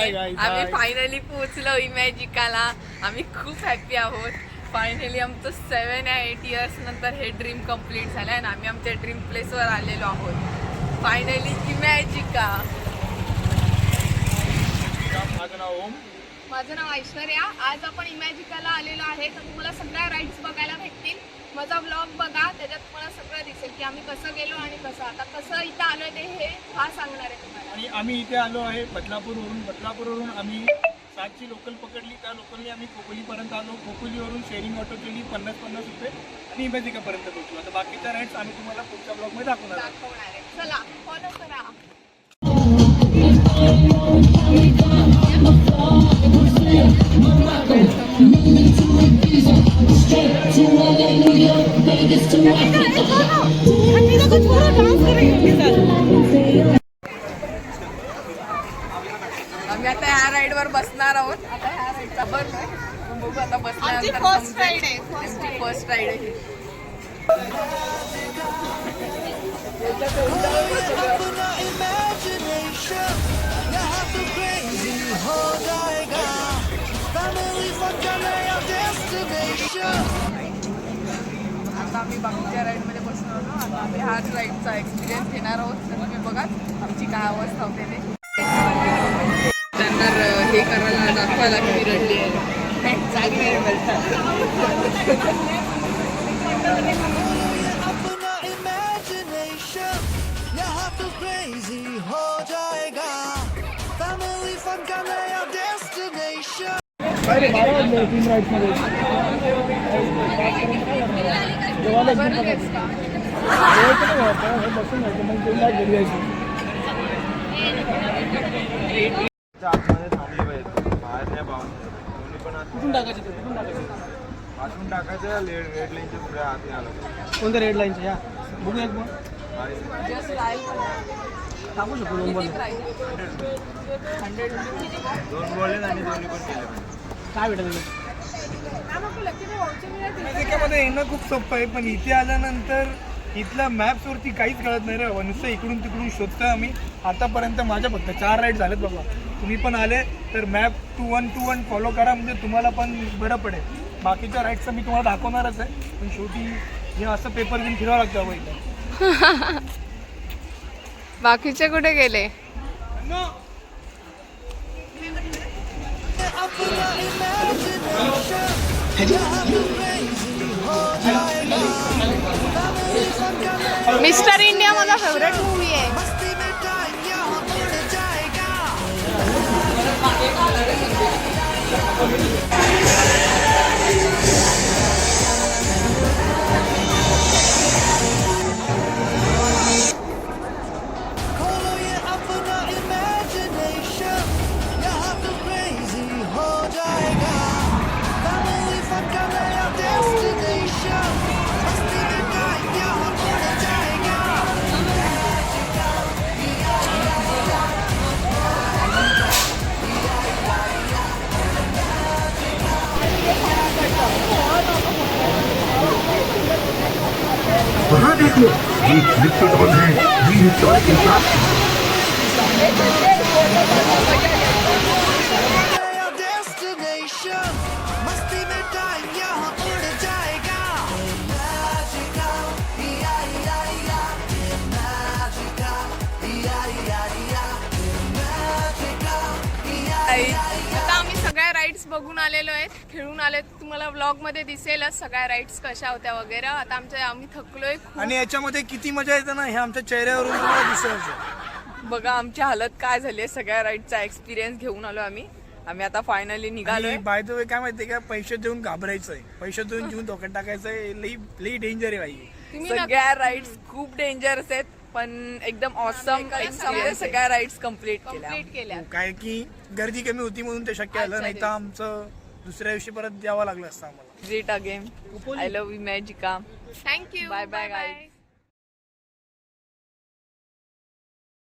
आम्ही फायनली पोहोचलो इमॅजिकाला. आम्ही खूप हॅपी आहोत. फायनली आमचं 7 या 8 इयर्स नंतर हे ड्रीम कम्प्लीट झालं आहे आणि आम्ही आमच्या ड्रीम प्लेसवर आलेलो आहोत. फायनली इमॅजिका. माझं नाव ओम. माझं नाव ऐश्वर्या. आज आपण इमॅजिकाला आलेलो आहे. तर तुम्हाला सगळ्या राईड्स बघायला भेटतील. माझा ब्लॉग बघा, त्याच्यात तुम्हाला सगळं दिसेल की आम्ही कसं गेलो आणि कसं आता कसं इथं आलोय ते हे सांगणार आहे तुम्हाला. आणि आम्ही इथे आलो आहे बदलापूरवरून आम्ही 7ची लोकल पकडली. त्या लोकलने आम्ही खोपोलीपर्यंत आलो. खोपोलीवरून शेअरिंग ऑटो केली 50-50 रुपये आणि इमॅजिकापर्यंत पोहोचलो. आता बाकीच्या राईड्स आम्ही तुम्हाला पुढच्या ब्लॉगमध्ये दाखवणार आहे. चला फॉलो करा. आम्ही आता ह्या राईड वर बसणार आहोत. आता ह्या राईडचा बघू आता बसल्यानंतर फर्स्ट राईड आहे. आता आम्ही बाकीच्या राईड मध्ये बसणार आहोत. आता आम्ही ह्याच राईडचा एक्सपिरियन्स घेणार आहोत. तर तुम्ही बघा आमची काय अवस्था होते ते. त्यांना हे करायला दाखवायला की रडली आहे. टाकायचं रेड लाईनच्या पुढे आत आलं. कोणत्या रेड लाईनच्या या बघूया मग टाकू शकतो. 2 बोलले आणि दोन्ही पण केले. काय भेटेल त्याच्यामध्ये येणं खूप सोपं आहे, पण इथे आल्यानंतर इथल्या मॅप्सवरती काहीच कळत नाही रे. नुसतं इकडून तिकडून शोधतोय आम्ही. आतापर्यंत माझ्या फक्त 4 राईड झालेत बाबा. तुम्ही पण आले तर मॅप 2-1 फॉलो करा, म्हणजे तुम्हाला पण बरं पडेल. बाकीच्या राईड्सचं मी तुम्हाला दाखवणारच आहे, पण शेवटी हे असं पेपर घेऊन फिरावं लागतं बाबा इथं. बाकीचे कुठे गेले? मिस्टर इंडिया माझा फेवरेट मूवी आहे. वहाँ देखो ये लिक्विड ऑन है, ये टॉय के साथ आता आम्ही सगळ्या राईड्स बघून आलेलो आहेत, खेळून आले. तुम्हाला व्लॉग मध्ये दिसेलच सगळ्या राईड्स कशा होत्या वगैरे. आता आम्ही थकलोय आणि याच्यामध्ये किती मजा येते ना हे आमच्या चेहऱ्यावरून तुम्हाला दिसेल. बघा आमची हालत काय झाली आहे. सगळ्या राईडचा एक्सपिरियन्स घेऊन आलो आम्ही आता फायनली निघालोय. बाय द वे काय माहितीये का, पैसे देऊन घाबरायचंय, पैसे देऊन जीवन धोक्यात टाकायचंय. लई डेंजर आहे बाई. सगळ्या राईड्स खूप डेंजरस आहेत, पण एकदम ऑसम सगळ्या राईड्स कम्प्लीट केल्या. काय की गर्दी कमी होती म्हणून ते शक्य झालं, नाही तर आमचं दुसऱ्या दिवशी परत यावं लागलं असतं आम्हाला. Great again. I love Imagica. Thank you. Bye bye guys.